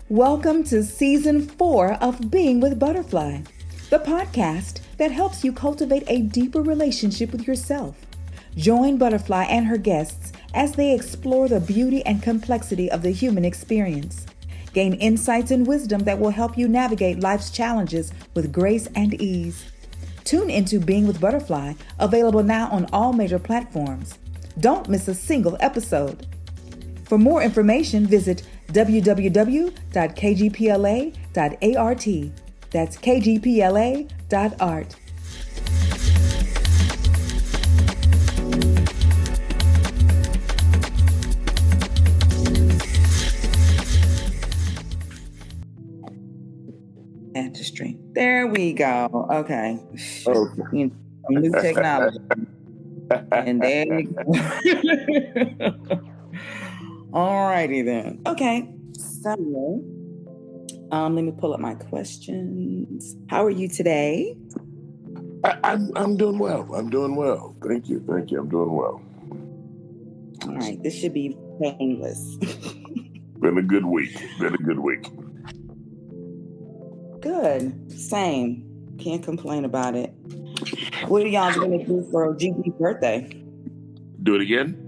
Welcome to Season 4 of Being with Butterfly, the podcast that helps you cultivate a deeper relationship with yourself. Join Butterfly and her guests as they explore the beauty and complexity of the human experience. Gain insights and wisdom that will help you navigate life's challenges with grace and ease. Tune into Being with Butterfly, available now on all major platforms. Don't miss a single episode. For more information, visit www.kgpla.art. That's kgpla.art. Dentistry. There we go. Okay. Okay. New technology. And there you go. All righty then. Okay. So, let me pull up my questions. How are you today? I'm doing well. I'm doing well. Thank you. I'm doing well. All right. This should be painless. Been a good week. Good. Same. Can't complain about it. What are y'all going to do for Gigi's birthday? Do it again?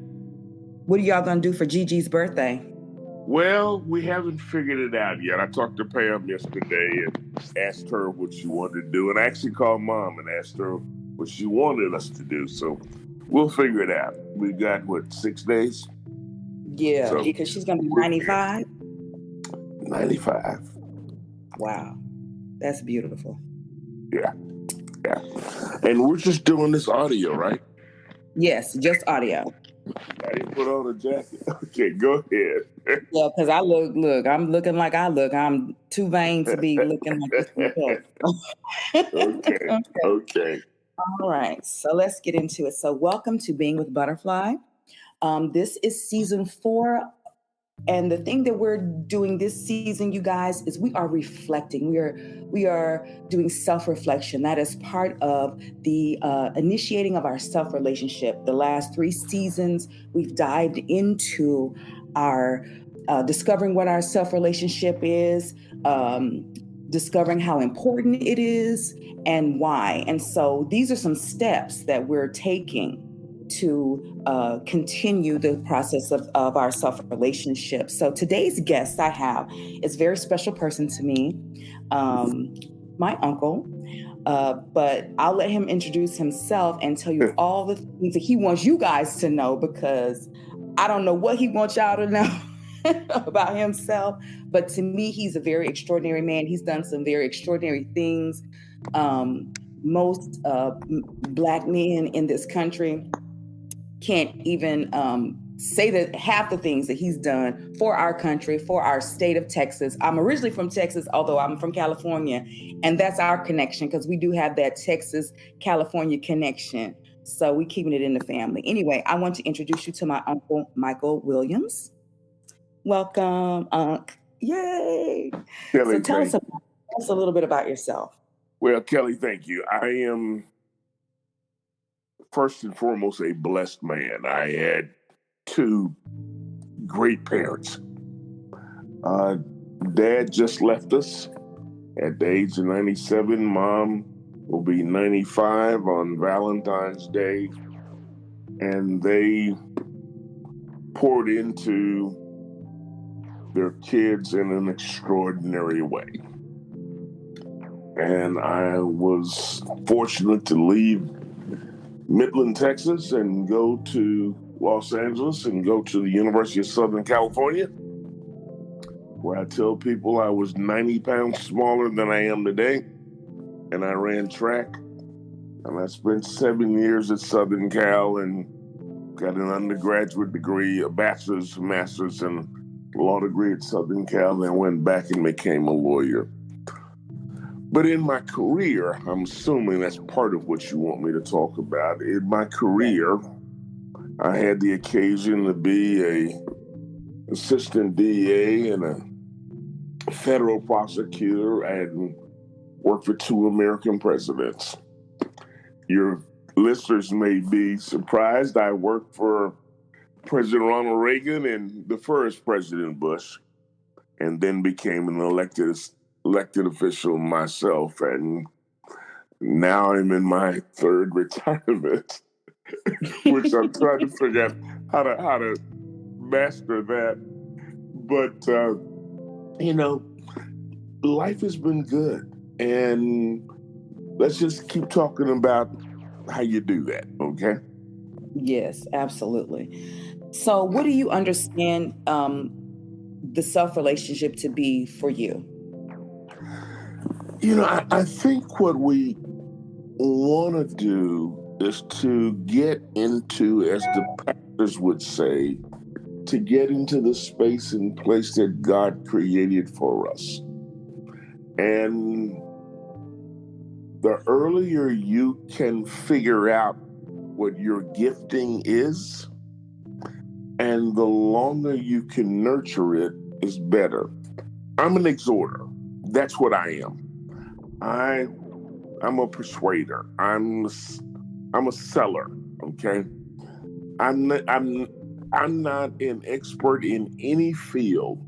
What are y'all going to do for Gigi's birthday? Well, we haven't figured it out yet. I talked to Pam yesterday and asked her what she wanted to do. And I actually called Mom and asked her what she wanted us to do. So we'll figure it out. We've got, 6 days? Yeah, because she's going to be 95? 95. Wow. That's beautiful. Yeah. And we're just doing this audio, right? Yes, just audio. I didn't put on a jacket. Okay, go ahead. Yeah, because I'm looking like I look. I'm too vain to be looking like this myself. Okay. All right, so let's get into it. So welcome to Being with Butterfly. This is season 4. And the thing that we're doing this season, you guys, is we are reflecting. We are doing self-reflection. That is part of the initiating of our self-relationship. The last 3 seasons, we've dived into our discovering what our self-relationship is, discovering how important it is, and why. And so these are some steps that we're taking to continue the process of our self-relationship. So today's guest I have is a very special person to me, my uncle, but I'll let him introduce himself and tell you all the things that he wants you guys to know, because I don't know what he wants y'all to know about himself, but to me, he's a very extraordinary man. He's done some very extraordinary things. Most Black men in this country can't even say that half the things that he's done for our country, for our state of Texas. I'm originally from Texas, although I'm from California, and that's our connection, because we do have that Texas-California connection. So we keeping it in the family. Anyway, I want to introduce you to my uncle, Michael Williams. Welcome, Unc. Yay. Kelly, so tell us a little bit about yourself. Well, Kelly, thank you. I am first and foremost a blessed man. I had 2 great parents. Dad just left us at the age of 97. Mom will be 95 on Valentine's Day. And they poured into their kids in an extraordinary way. And I was fortunate to leave Midland, Texas, and go to Los Angeles and go to the University of Southern California, where I tell people I was 90 pounds smaller than I am today, and I ran track, and I spent 7 years at Southern Cal and got an undergraduate degree, a bachelor's, master's, and law degree at Southern Cal, and went back and became a lawyer. But in my career, I'm assuming that's part of what you want me to talk about. In my career, I had the occasion to be an assistant DA and a federal prosecutor and worked for 2 American presidents. Your listeners may be surprised. I worked for President Ronald Reagan and the first President Bush. and then became an elected official myself. And now I'm in my third retirement, which I'm trying to figure out how to master that. But life has been good, and let's just keep talking about how you do that, okay? Yes, absolutely. So, what do you understand the self relationship to be for you? I think what we want to do is to get into, as the pastors would say, to get into the space and place that God created for us. And the earlier you can figure out what your gifting is, and the longer you can nurture it, is better. I'm an exhorter. That's what I am. I'm a persuader. I'm a seller. Okay. I'm not an expert in any field,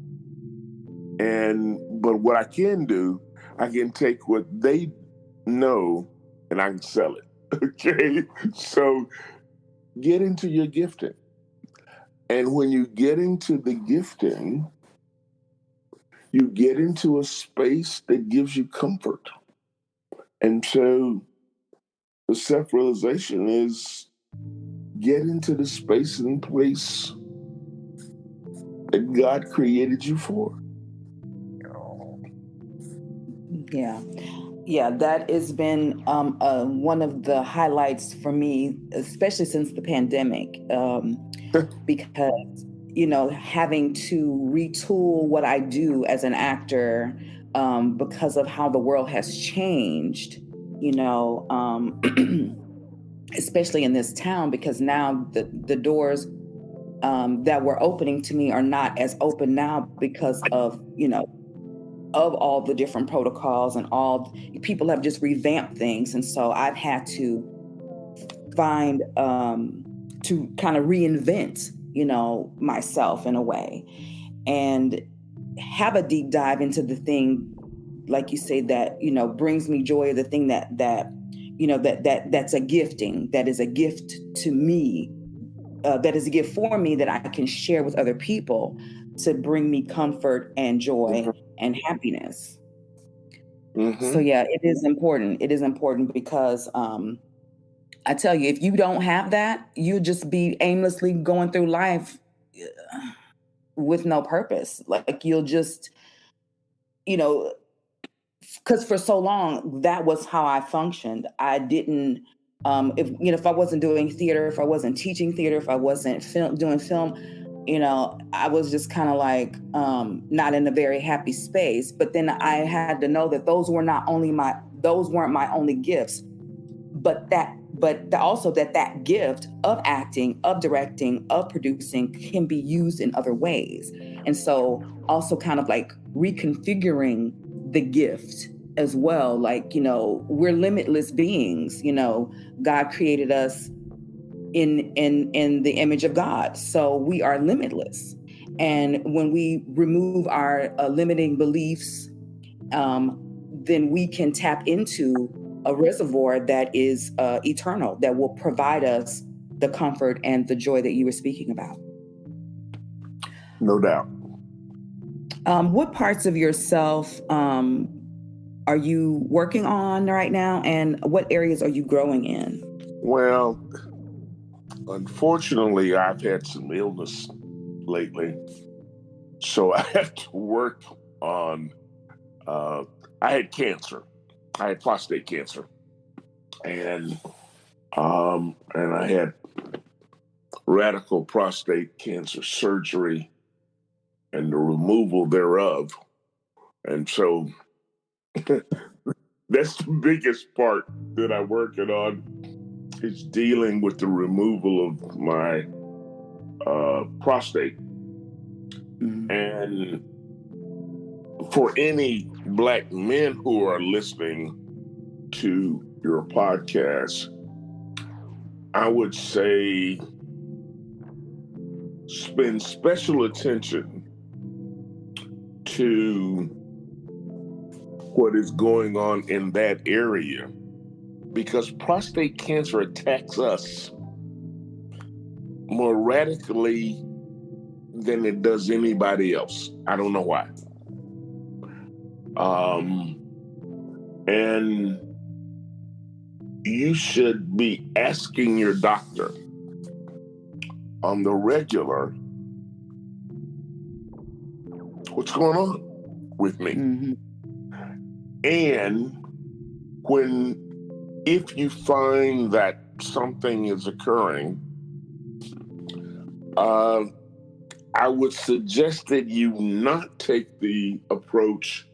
but what I can do, I can take what they know and I can sell it. Okay. So get into your gifting. And when you get into the gifting, you get into a space that gives you comfort. And so the self realization is get into the space and place that God created you for. Yeah. Yeah, that has been one of the highlights for me, especially since the pandemic, because, having to retool what I do as an actor because of how the world has changed, you know, um, especially in this town, because now the doors that were opening to me are not as open now because of all the different protocols and all people have just revamped things. And so I've had to find to kind of reinvent, myself in a way and have a deep dive into the thing, like you say, that, brings me joy, the thing that's a gifting, that is a gift to me, that is a gift for me that I can share with other people to bring me comfort and joy Mm-hmm. and happiness. So Mm-hmm. yeah, it is important. It is important because I tell you, if you don't have that, you'll just be aimlessly going through life with no purpose. Like you'll just, you know, because for so long that was how I functioned. I didn't, if I wasn't doing theater, if I wasn't teaching theater, if I wasn't doing film, I was just kind of like not in a very happy space. But then I had to know that those weren't my only gifts, also that gift of acting, of directing, of producing can be used in other ways. And so also kind of like reconfiguring the gift as well. Like, we're limitless beings, God created us in the image of God. So we are limitless. And when we remove our limiting beliefs, then we can tap into a reservoir that is eternal, that will provide us the comfort and the joy that you were speaking about. No doubt. What parts of yourself are you working on right now, and what areas are you growing in? Well, unfortunately, I've had some illness lately. So I have to work on, uh, I had cancer. I had prostate cancer. And I had radical prostate cancer surgery and the removal thereof. And so that's the biggest part that I'm working on is dealing with the removal of my prostate. Mhm. And for any Black men who are listening to your podcast, I would say spend special attention to what is going on in that area, because prostate cancer attacks us more radically than it does anybody else. I don't know why. And you should be asking your doctor on the regular, what's going on with me? Mm-hmm. And if you find that something is occurring, I would suggest that you not take the approach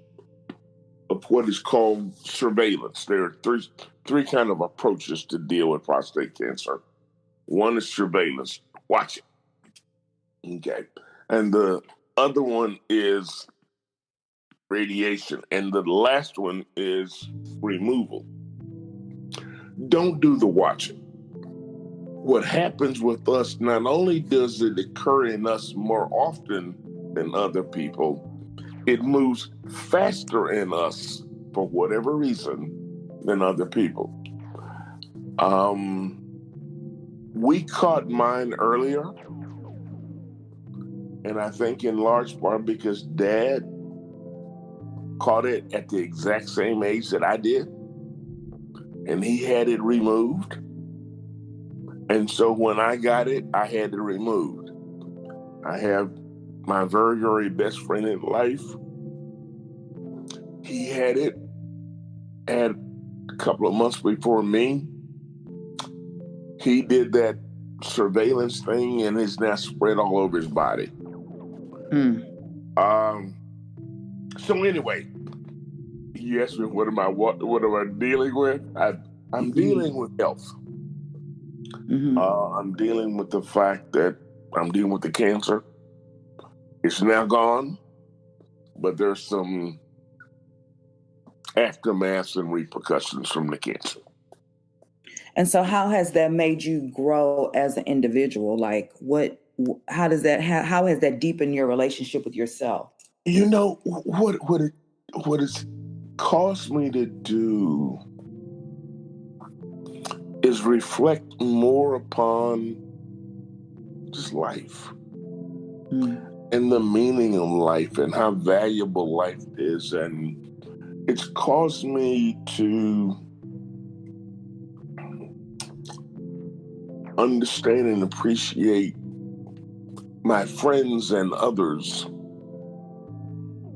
of what is called surveillance. There are three kind of approaches to deal with prostate cancer. One is surveillance. Watch it. Okay. And the other one is radiation. And the last one is removal. Don't do the watching. What happens with us, not only does it occur in us more often than other people, it moves faster in us for whatever reason than other people. We caught mine earlier, and I think in large part because Dad caught it at the exact same age that I did, and he had it removed. And so when I got it, I had it removed. I have my very, very best friend in life. He had it a couple of months before me. He did that surveillance thing, and it's now spread all over his body. So anyway, you asked me what am I dealing with? I'm dealing with health. Mm-hmm. I'm dealing with the fact that I'm dealing with the cancer. It's now gone, but there's some aftermaths and repercussions from the cancer. And so how has that made you grow as an individual? Like how has that deepened your relationship with yourself? You know, what it's caused me to do is reflect more upon just life and the meaning of life and how valuable life is. And it's caused me to understand and appreciate my friends and others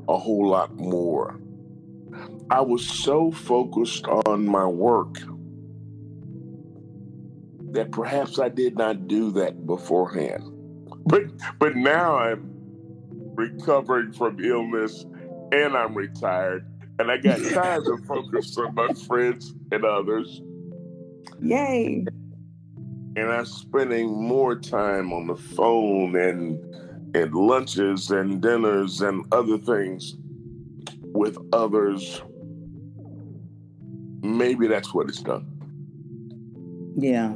a whole lot more. I was so focused on my work that perhaps I did not do that beforehand. But now I'm recovering from illness and I'm retired and I got time to focus on my friends and others. Yay. And I'm spending more time on the phone and lunches and dinners and other things with others. Maybe that's what it's done. Yeah.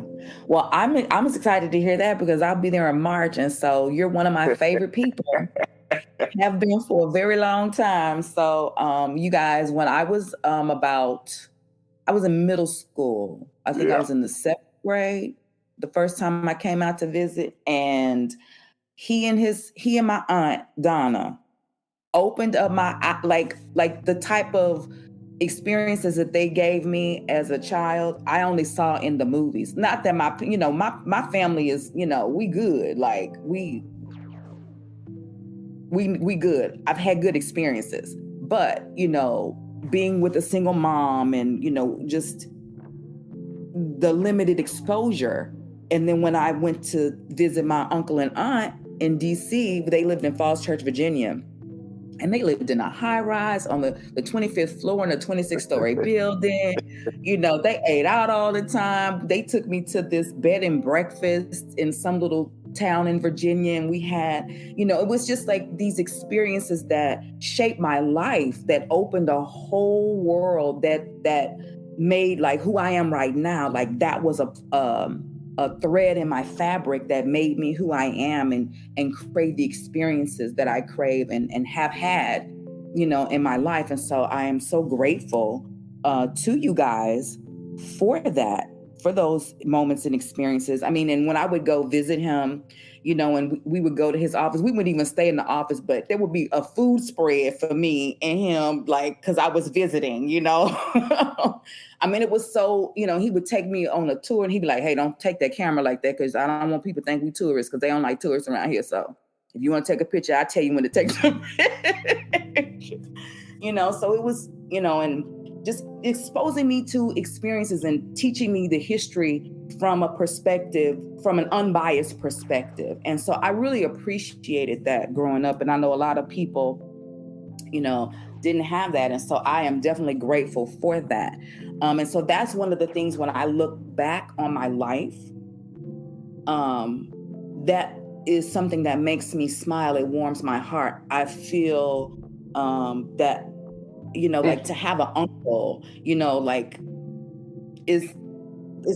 Well, I'm excited to hear that because I'll be there in March. And so you're one of my favorite people. Have been for a very long time. So you guys, when I was I was in middle school. I think I was in the 7th grade the first time I came out to visit. And he and my aunt Donna opened up my like the type of experiences that they gave me as a child, I only saw in the movies. Not that my family is, we good. Like we good. I've had good experiences. But, being with a single mom and, just the limited exposure. And then when I went to visit my uncle and aunt in DC, they lived in Falls Church, Virginia. And they lived in a high rise on the 25th floor in a 26-story building. They ate out all the time. They took me to this bed and breakfast in some little town in Virginia. And we had, it was just like these experiences that shaped my life, that opened a whole world that made like who I am right now. Like that was a thread in my fabric that made me who I am, and crave the experiences that I crave and have had, in my life. And so I am so grateful to you guys for that, for those moments and experiences. I mean, and when I would go visit him, and we would go to his office, we wouldn't even stay in the office, but there would be a food spread for me and him, like, because I was visiting, I mean, it was so, he would take me on a tour and he'd be like, hey, don't take that camera like that, because I don't want people to think we tourists, because they don't like tourists around here. So if you want to take a picture, I'll tell you when to take the picture. So it was, and just exposing me to experiences and teaching me the history from an unbiased perspective. And so I really appreciated that growing up. And I know a lot of people, didn't have that. And so I am definitely grateful for that. And so that's one of the things when I look back on my life, that is something that makes me smile. It warms my heart. I feel that, like to have an uncle, like it's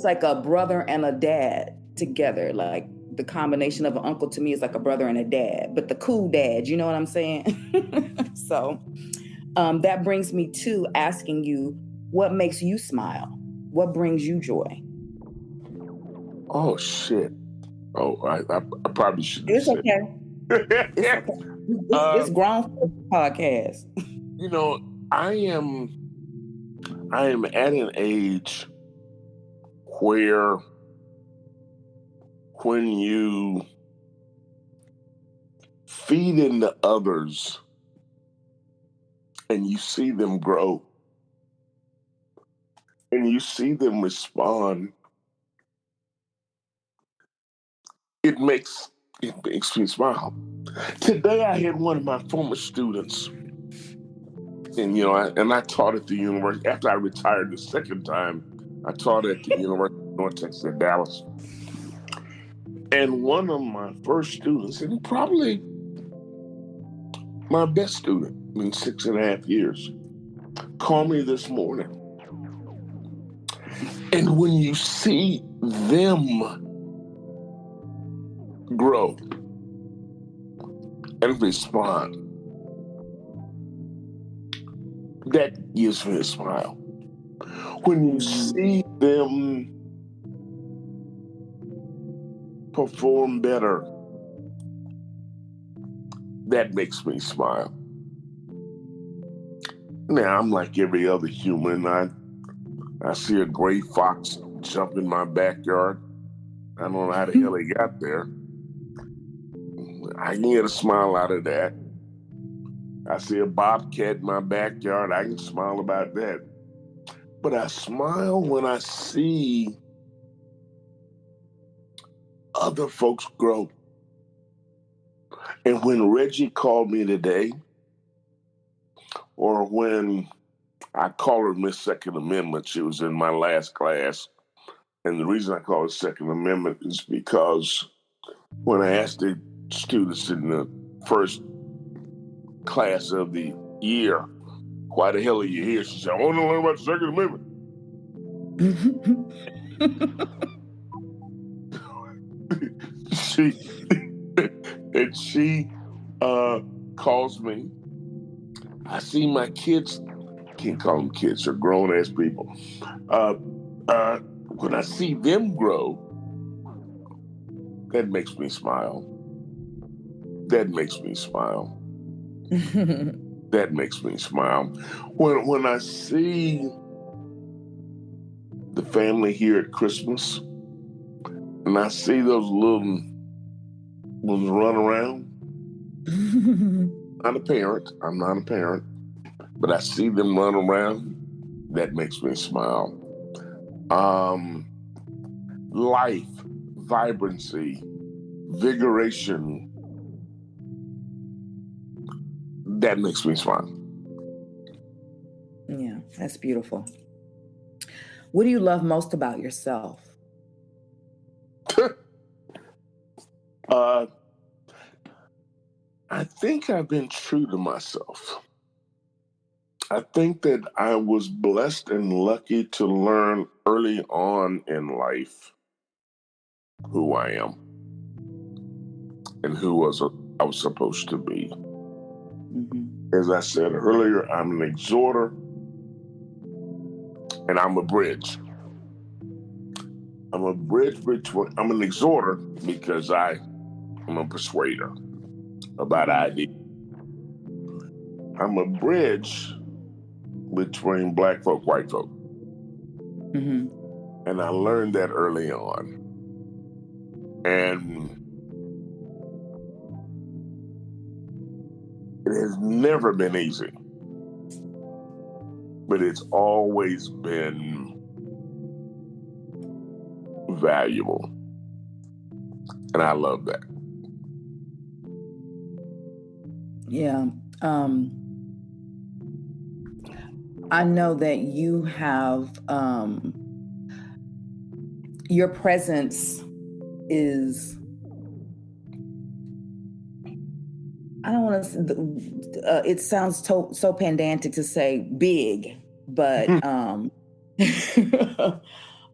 like a brother and a dad together. Like the combination of an uncle to me is like a brother and a dad, but the cool dad, you know what I'm saying? So that brings me to asking you, what makes you smile? What brings you joy? Oh, shit. Oh, I probably shouldn't have It's said. okay. It's okay. It's uh, grown for podcast. you know, I am at an age where when you feed into others and you see them grow and you see them respond, it makes me smile. Today I had one of my former students, and I taught at the university. After I retired the second time, I taught at the University of North Texas at Dallas. And one of my first students, and probably my best student in 6.5 years, called me this morning. And when you see them grow and respond, that gives me a smile. When you see them perform better, that makes me smile. Now, I'm like every other human. I see a gray fox jump in my backyard. I don't know how the hell he got there. I can get a smile out of that. I see a bobcat in my backyard. I can smile about that. But I smile when I see other folks grow. And when Reggie called me today, or when I call her Miss Second Amendment, she was in my last class. And the reason I call it Second Amendment is because when I asked the students in the first class of the year, why the hell are you here? She said, I want to learn about the Second Amendment. she calls me. I see my kids, can't call them kids, they're grown ass people. When I see them grow, that makes me smile. That makes me smile. That makes me smile. When I see the family here at Christmas, and I see those little ones run around. I'm not a parent, but I see them run around. That makes me smile. Life, vibrancy, vigoration. That makes me smile. Yeah, that's beautiful. What do you love most about yourself? I think I've been true to myself. I think that I was blessed and lucky to learn early on in life who I am and I was supposed to be. As I said earlier, I'm an exhorter and I'm a bridge. I'm an exhorter because I'm a persuader about ideas. I'm a bridge between black folk, white folk. And I learned that early on. And it has never been easy, but it's always been valuable. And I love that. Yeah. I know that you have, your presence is, I don't want to, it sounds so pedantic to say big, but,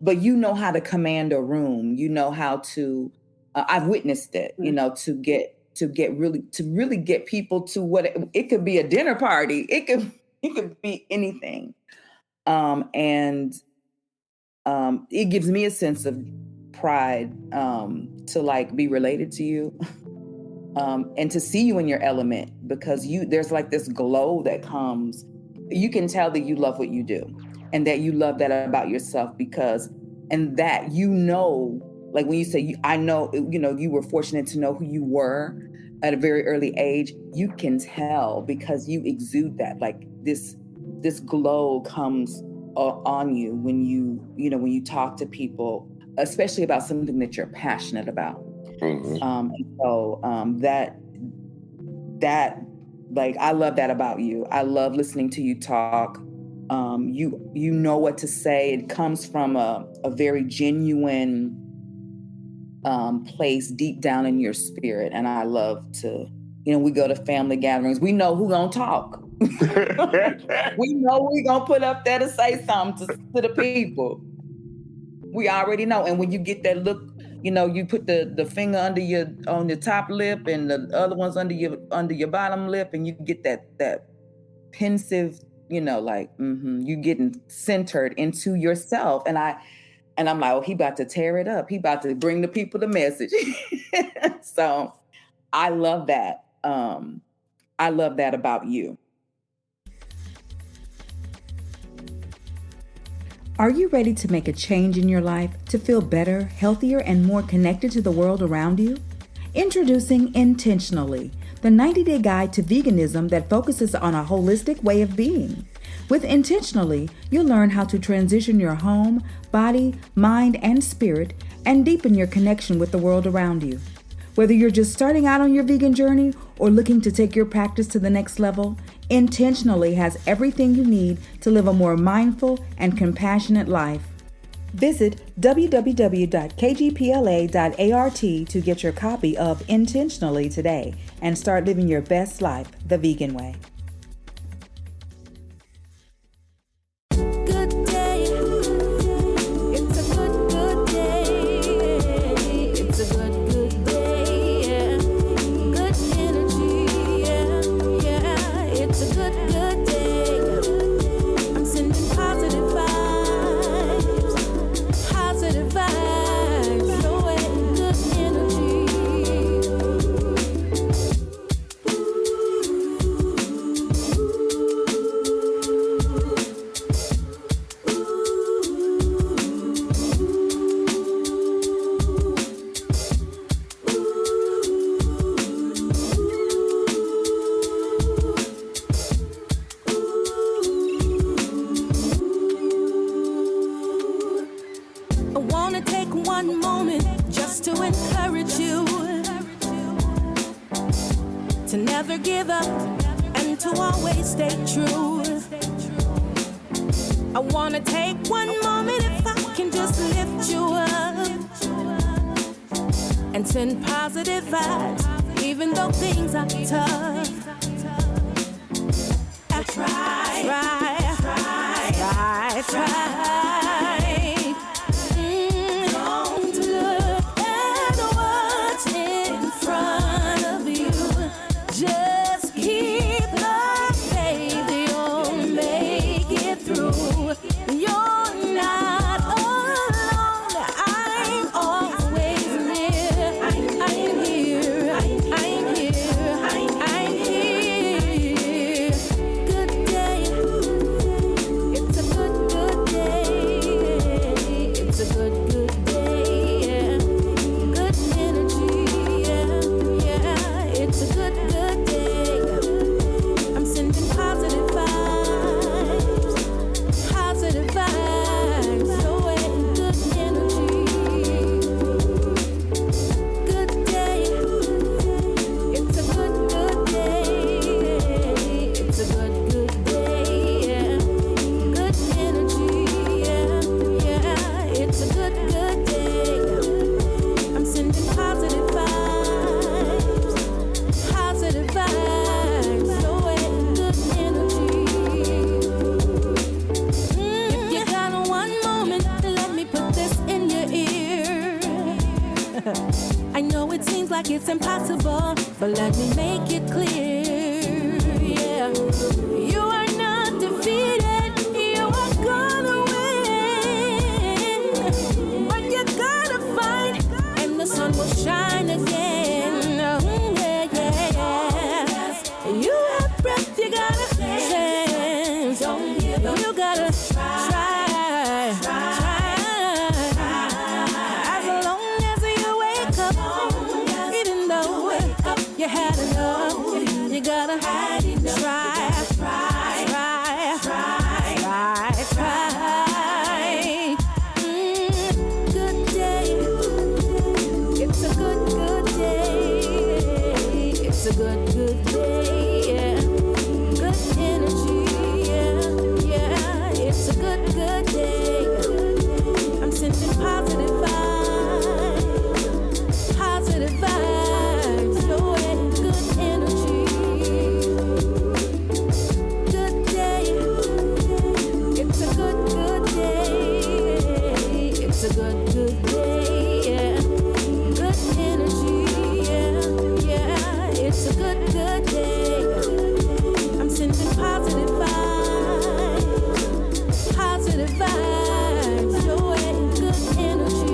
but you know how to command a room. You know how to, I've witnessed it, you know, to really get people to what it could be a dinner party. It could be anything. And it gives me a sense of pride to like be related to you and to see you in your element, because there's like this glow that comes. You can tell that you love what you do and that you love that about yourself, and that, you know, like when you say, I know, you know, you were fortunate to know who you were at a very early age. You can tell because you exude that, like this glow comes on you when you talk to people, especially about something that you're passionate about. And so that like, I love that about you. I love listening to you talk. You know what to say. It comes from a very genuine place deep down in your spirit. And I love to, we go to family gatherings. We know who gonna talk. We know we gonna put up there to say something to the people. We already know. And when you get that look, you put the finger on your top lip and the other one's under your bottom lip, and you get that pensive, you getting centered into yourself. And I'm like, oh, he about to tear it up. He about to bring the people the message. So I love that. I love that about you. Are you ready to make a change in your life to feel better, healthier, and more connected to the world around you? Introducing Intentionally, the 90-day guide to veganism that focuses on a holistic way of being. With Intentionally, you'll learn how to transition your home, body, mind, and spirit, and deepen your connection with the world around you. Whether you're just starting out on your vegan journey or looking to take your practice to the next level, Intentionally has everything you need to live a more mindful and compassionate life. Visit www.kgpla.art to get your copy of Intentionally today and start living your best life the vegan way. To never give up and to always stay true. I wanna take one moment if I can just lift you up and send positive vibes even though things are tough. I try. Don't look back. But let me make it clear, yeah. You are not defeated, you are gonna win. But you gotta fight, and the sun will shine again. Yeah, yeah, yeah. You have breath, you gotta chance. Don't give up. You gotta try. As long as you wake up, even though you had enough, you gotta try. Good day. It's a good day. It's a good day. Yeah. Good energy. Yeah, yeah. It's a good day. I'm sending positive vibes your way. Good energy. Good day. It's a good day. It's a good day. Yeah. Good energy. Yeah, yeah. It's a good day. I'm sending positive vibes your way. Good energy.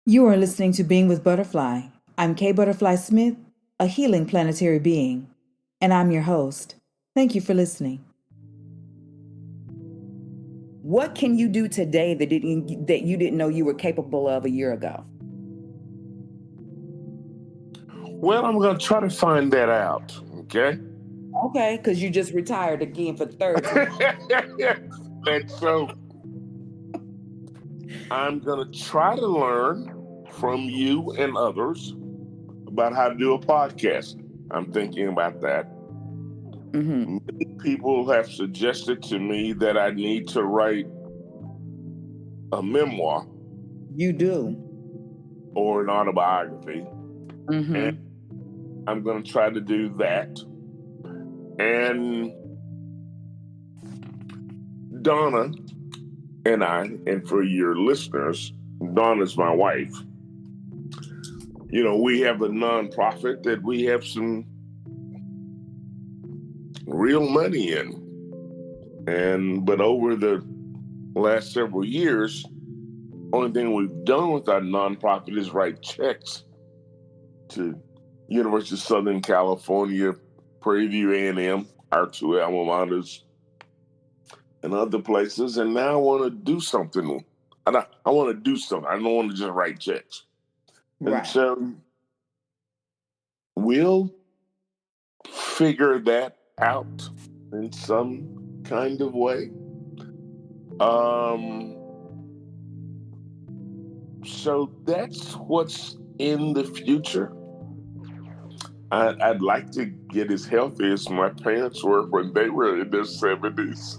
You are listening to Being with Butterfly. I'm Kay Butterfly Smith, a healing planetary being, and I'm your host. Thank you for listening. What can you do today that you didn't know you were capable of a year ago? Well, I'm going to try to find that out, okay? Okay, because you just retired again for the third time. And so I'm going to try to learn from you and others about how to do a podcast. I'm thinking about that. Mm-hmm. Many people have suggested to me that I need to write a memoir. You do. Or an autobiography. Mm-hmm. And I'm going to try to do that. And Donna and I, and for your listeners, Donna's my wife. You know, we have a nonprofit that we have some real money in. But over the last several years, only thing we've done with our nonprofit is write checks to University of Southern California, Prairie View A&M, our two alma maters, and other places. And now I want to do something. I want to do something. I don't want to just write checks. Right. And so we'll figure that out in some kind of way. So that's what's in the future. I'd like to get as healthy as my parents were when they were in their 70s.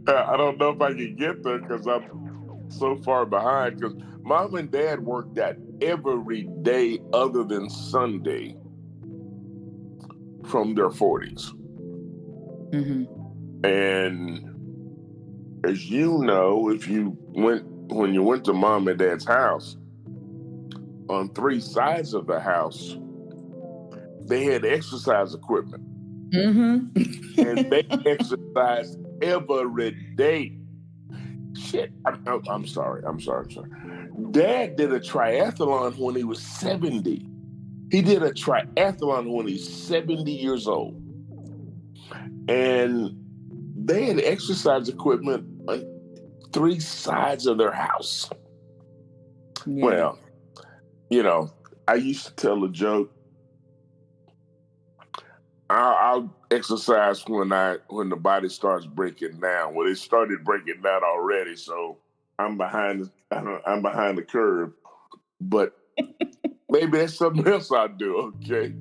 I don't know if I can get there because I'm so far behind, because Mom and Dad worked out every day other than Sunday from their 40s. Mm-hmm. And as you know, when you went to Mom and Dad's house, on 3 sides of the house, they had exercise equipment. Mm-hmm. And they exercised every day. Shit, I'm sorry. Dad did a triathlon when he was 70. He did a triathlon when he's 70 years old. And they had exercise equipment on 3 sides of their house. Yeah. Well, you know, I used to tell a joke. I'll exercise when the body starts breaking down. Well, it started breaking down already, so I'm behind the curve. But maybe that's something else I'll do. Okay.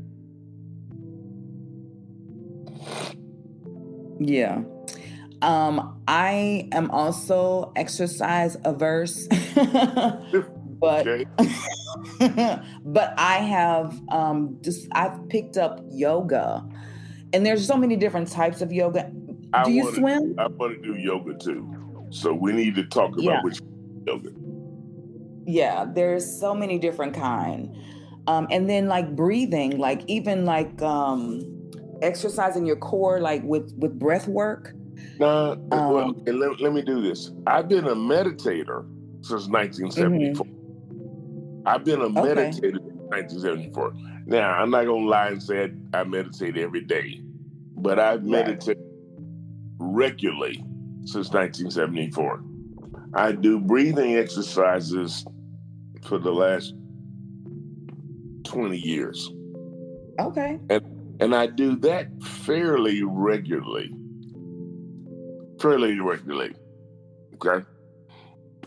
Yeah. I am also exercise averse, but Okay. but I have I've picked up yoga, and there's so many different types of yoga. I Do you want swim? to do yoga too. So we need to talk Yeah, about which yoga. yeah. There's so many different kind, and then like breathing, like even like exercising your core, like with breath work. Well, Um, okay, let me do this. I've been a meditator since 1974. mhm. I've been a Okay, meditator since 1974. Now, I'm not going to lie and say I meditate every day, but I've right. meditated regularly since 1974. I do breathing exercises for the last 20 years. Okay. And I do that fairly regularly. Okay.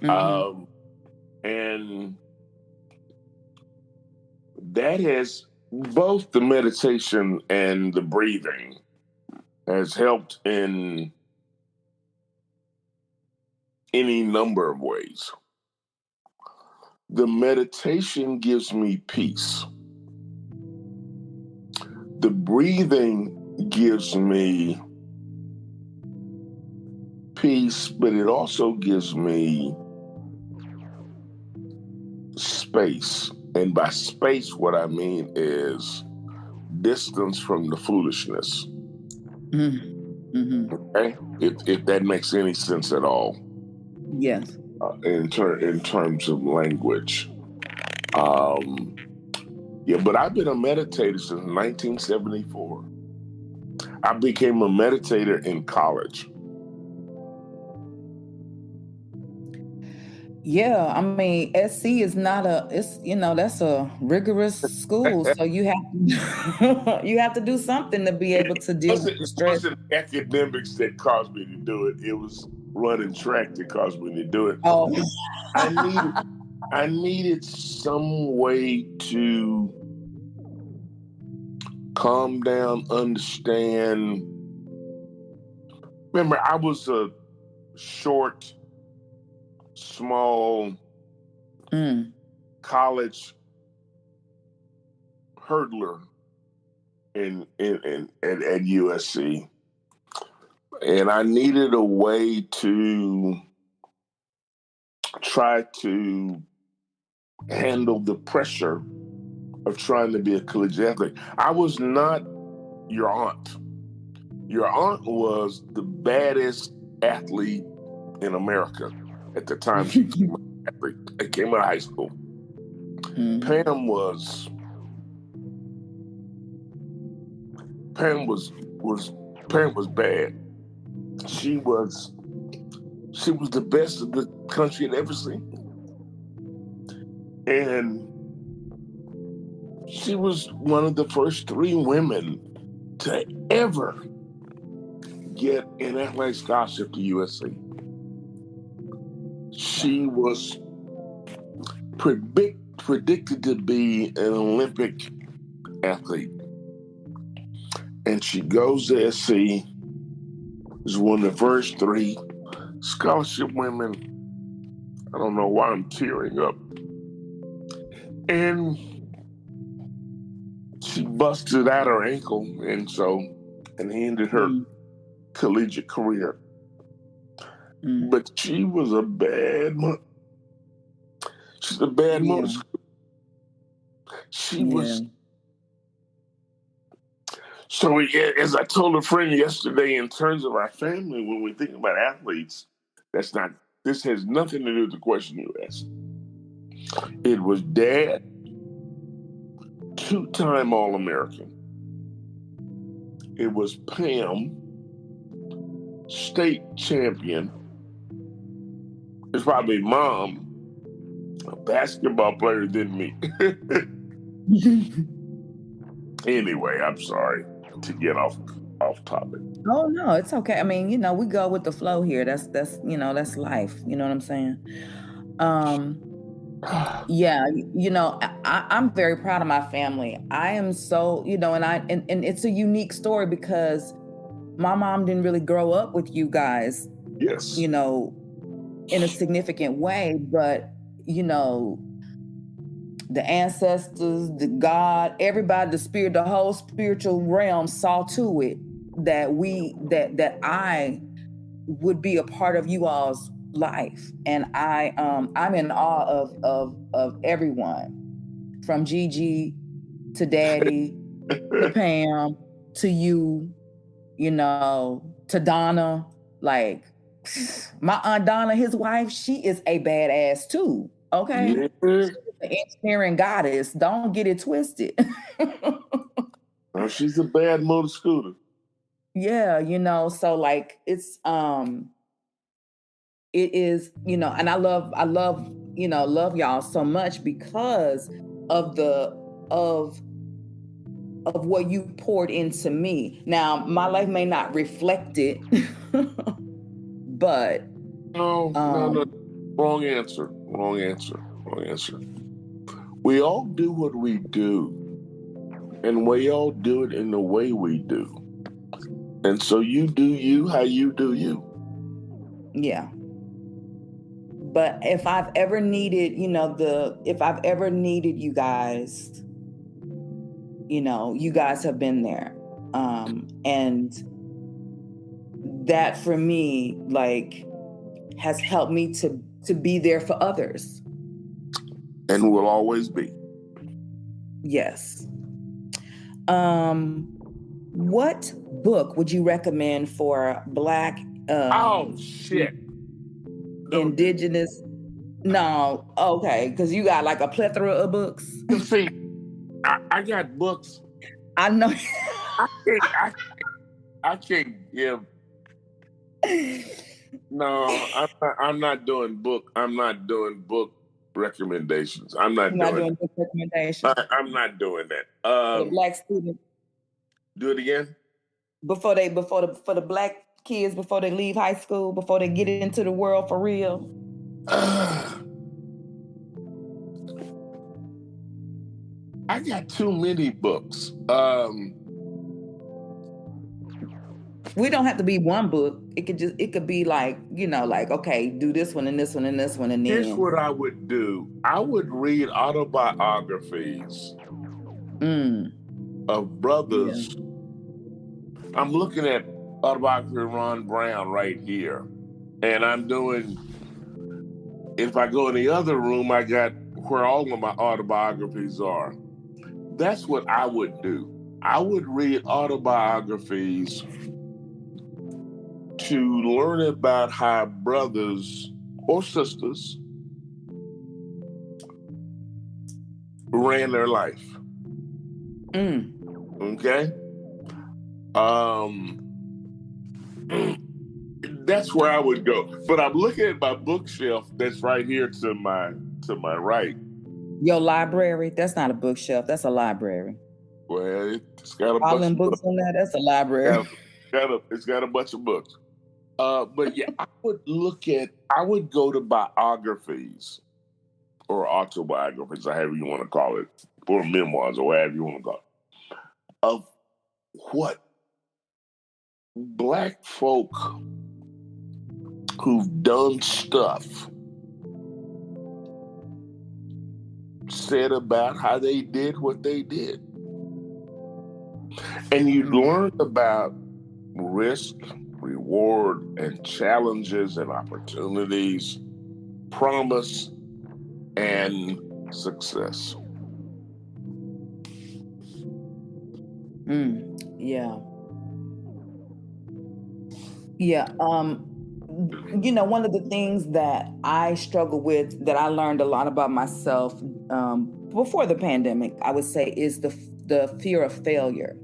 Hmm. And that has both the meditation and the breathing has helped in any number of ways. The meditation gives me peace. The breathing gives me peace, but it also gives me space. And by space, what I mean is distance from the foolishness. Mm-hmm. Okay? If that makes any sense at all, Yes. in terms of language. Yeah, but I've been a meditator since 1974. I became a meditator in college. Yeah, I mean, SC is not it's that's a rigorous school, so you have you have to do something to be able to deal with the It stress. wasn't academics that caused me to do it. It was running track that caused me to do it. Oh, I needed I needed some way to calm down, understand. Remember, I was a short, small college hurdler at USC, and I needed a way to try to handle the pressure of trying to be a collegiate athlete. I was not your aunt. Your aunt was the baddest athlete in America at the time she came out of high school. Pam was bad. She was the best of the country had ever seen. And she was one of the first 3 women to ever get an athletic scholarship to USC. She was predicted to be an Olympic athlete. And she goes to SC, is one of the first 3 scholarship women. I don't know why I'm tearing up. And she busted out her ankle and ended her collegiate career. But she was a bad mother. She's a bad mother. She was. So as I told a friend yesterday, in terms of our family, when we think about athletes, this has nothing to do with the question you asked. It was Dad, 2-time All-American. It was Pam, state champion. It's probably Mom, a basketball player than me. Anyway, I'm sorry to get off topic. Oh no, it's okay. I mean, we go with the flow here. That's that's life. You know what I'm saying? Yeah, I'm very proud of my family. I am so, and it's a unique story because my mom didn't really grow up with you guys, Yes. in a significant way, but the ancestors, the God, everybody, the spirit, the whole spiritual realm saw to it that I would be a part of you all's life. And I'm in awe of everyone, from Gigi to Daddy to Pam to you, to Donna. Like, my Aunt Donna, his wife, she is a badass too. Okay. Yeah. She's an engineering goddess. Don't get it twisted. Oh, she's a bad motor scooter. Yeah, so like it is, and I love, love y'all so much because of of what you poured into me. Now, my life may not reflect it, but No. Wrong answer. We all do what we do, and we all do it in the way we do. And so you do you how you do you. Yeah. But if I've ever needed, if I've ever needed you guys, you guys have been there. And that for me, like, has helped me to be there for others. And will always be. Yes. What book would you recommend for Black oh shit. Indigenous? No, okay, because you got like a plethora of books. See, I got books. I know. I can't give. No, I'm not doing book. I'm not doing book recommendations. I'm not doing book recommendations. I'm not doing that. For the Black students. Do it again. For the Black kids, before they leave high school, before they get into the world for real. I got too many books. We don't have to be one book. It could be like, like, okay, do this one and this one and this one, and then. Here's what I would do. I would read autobiographies of brothers. Yeah. I'm looking at autobiography of Ron Brown right here. And I'm doing, if I go in the other room, I got where all of my autobiographies are. That's what I would do. I would read autobiographies to learn about how brothers or sisters ran their life. Okay? That's where I would go. But I'm looking at my bookshelf that's right here to my right. Your library? That's not a bookshelf. That's a library. Well, it's got a all bunch them of books on there. That's a library. It's got a bunch of books. But yeah, I would go to biographies or autobiographies, however you want to call it, or memoirs, or whatever you want to call it, of what Black folk who've done stuff said about how they did what they did. And you learn about risk, reward, and challenges and opportunities, promise, and success. Yeah. Yeah. One of the things that I struggle with, that I learned a lot about myself before the pandemic, I would say, is the fear of failure.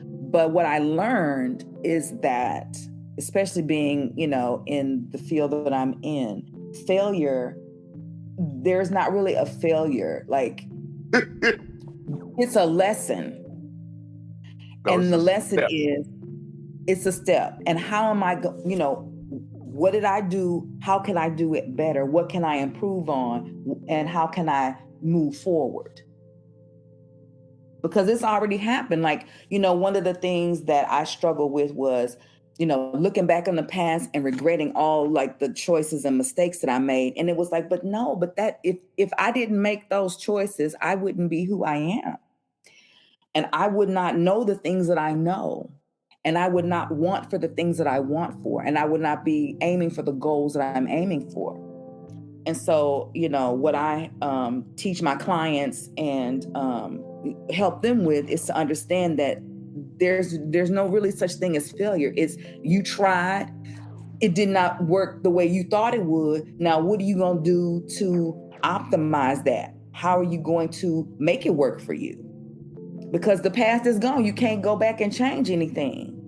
But what I learned is that, especially being, in the field that I'm in, failure, there's not really a failure. Like, It's a lesson. No, And it's the a lesson step. is it's a step. And how am I, what did I do? How can I do it better? What can I improve on? And how can I move forward? Because it's already happened. Like, one of the things that I struggled with was, looking back on the past and regretting all like the choices and mistakes that I made. And it was like, but no, but that if I didn't make those choices, I wouldn't be who I am. And I would not know the things that I know. And I would not want for the things that I want for. And I would not be aiming for the goals that I'm aiming for. And so, what I teach my clients and help them with is to understand that there's no really such thing as failure. It's you tried, it did not work the way you thought it would. Now, what are you going to do to optimize that? How are you going to make it work for you? Because the past is gone. You can't go back and change anything.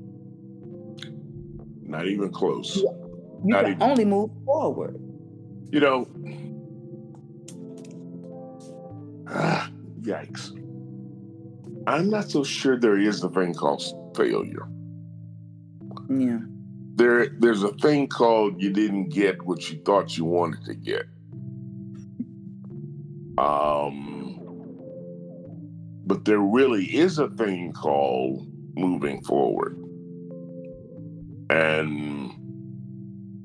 Not even close. You can only move forward. Yikes. I'm not so sure there is a thing called failure. Yeah. There's a thing called you didn't get what you thought you wanted to get. But there really is a thing called moving forward. And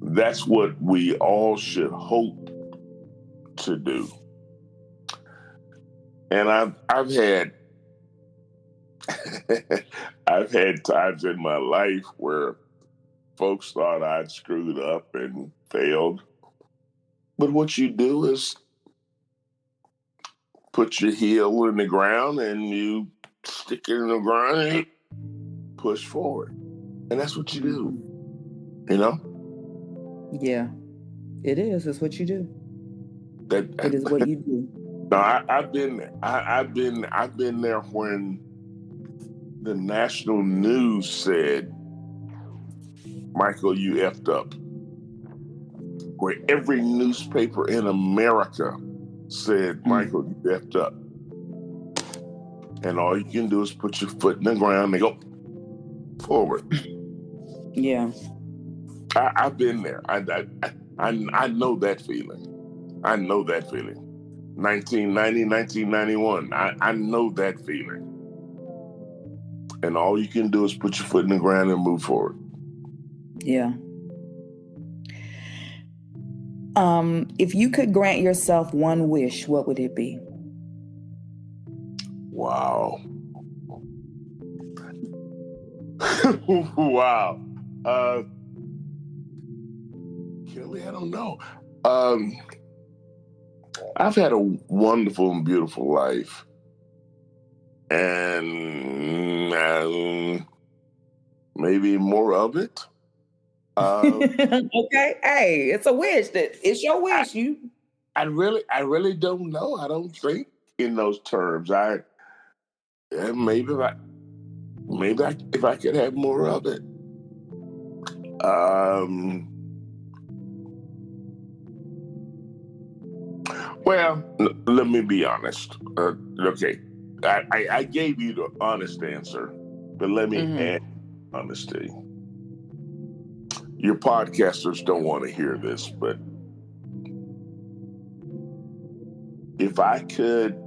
that's what we all should hope to do. And I've had I've had times in my life where folks thought I'd screwed up and failed. But what you do is put your heel in the ground and you stick it in the ground and push forward. And that's what you do. Yeah, it is. It's what you do. It is what you do. No, I've been there. I've been there when the national news said, "Michael, you effed up." Where every newspaper in America said, "Michael, you effed up." And all you can do is put your foot in the ground and go forward. Yeah. I've been there. I know that feeling. I know that feeling. 1990, 1991. I know that feeling. And all you can do is put your foot in the ground and move forward. Yeah. If you could grant yourself one wish, what would it be? Wow. Wow. Kelly, I don't know. I've had a wonderful and beautiful life. And maybe more of it. Okay. Hey, it's a wish. It's your wish. I really don't know. I don't think in those terms. Maybe if I could have more of it. Well, let me be honest. Okay, I gave you the honest answer, but let me add honesty. Your podcasters don't want to hear this, but if I could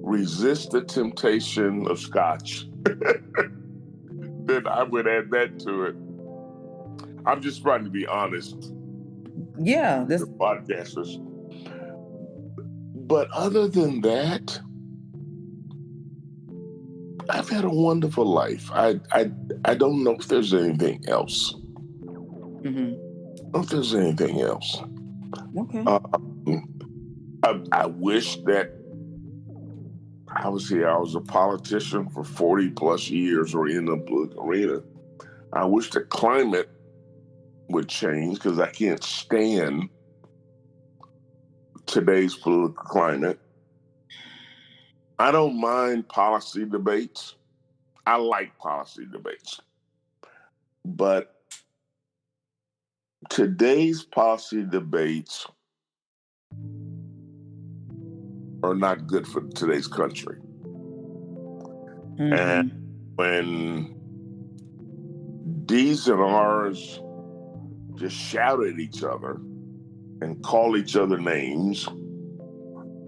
resist the temptation of scotch, then I would add that to it. I'm just trying to be honest. Yeah, the podcasters. But other than that, I've had a wonderful life. I don't know if there's anything else. I don't know if there's anything else. Okay. I wish that I was a politician for 40 plus years or in the political arena. I wish the climate would change because I can't stand today's political climate. I don't mind policy debates. I like policy debates. But today's policy debates are not good for today's country. Mm-hmm. And when D's and R's just shout at each other and call each other names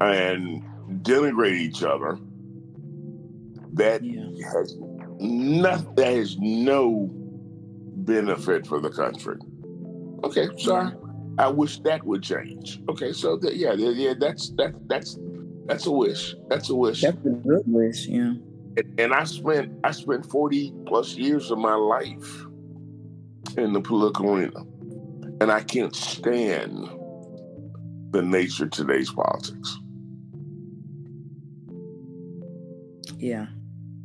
and denigrate each other, that has no benefit for the country. Okay, sorry. I wish that would change. Okay, so that's a wish. That's a wish. That's a good wish, yeah. And I spent 40 plus years of my life in the political arena, and I can't stand the nature of today's politics. Yeah.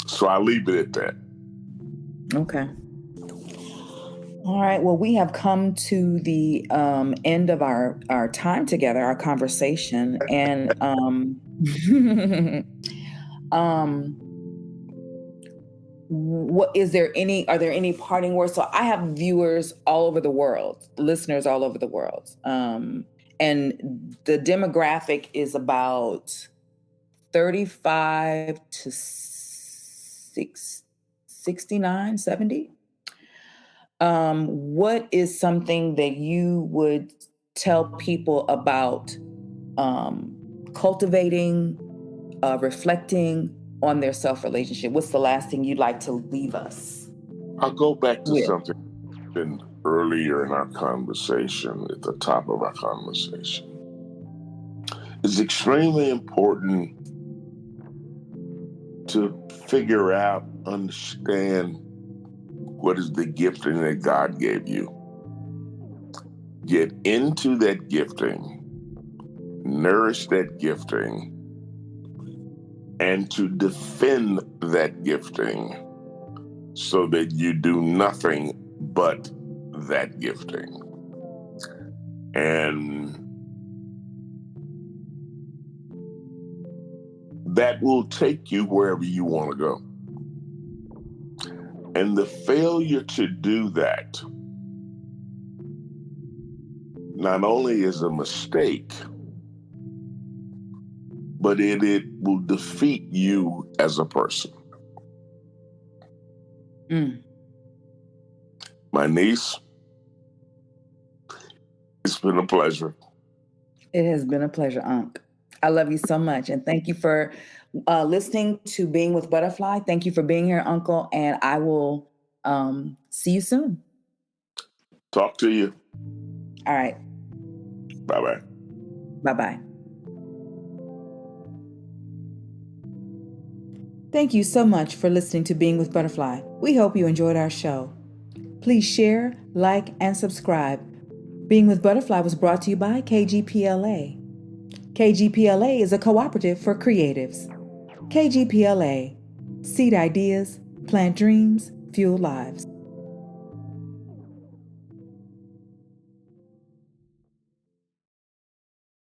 So I leave it at that. Okay. All right. Well, we have come to the end of our time together, our conversation, and what is there any? Are there any parting words? So I have viewers all over the world, listeners all over the world, and the demographic is about 35 to 69, 70. What is something that you would tell people about cultivating, reflecting on their self-relationship? What's the last thing you'd like to leave us? I'll go back to with? something earlier in our conversation, at the top of our conversation. It's extremely important to figure out, understand what is the gifting that God gave you. Get into that gifting, nourish that gifting, and to defend that gifting so that you do nothing but that gifting. And that will take you wherever you want to go. And the failure to do that not only is a mistake, but it will defeat you as a person. My niece, it's been a pleasure. It has been a pleasure, Unc. I love you so much. And thank you for listening to Being with Butterfly. Thank you for being here, Uncle. And I will see you soon. Talk to you. All right. Bye-bye. Bye-bye. Thank you so much for listening to Being with Butterfly. We hope you enjoyed our show. Please share, like, and subscribe. Being with Butterfly was brought to you by KGPLA. KGPLA is a cooperative for creatives. KGPLA. Seed ideas, plant dreams, fuel lives.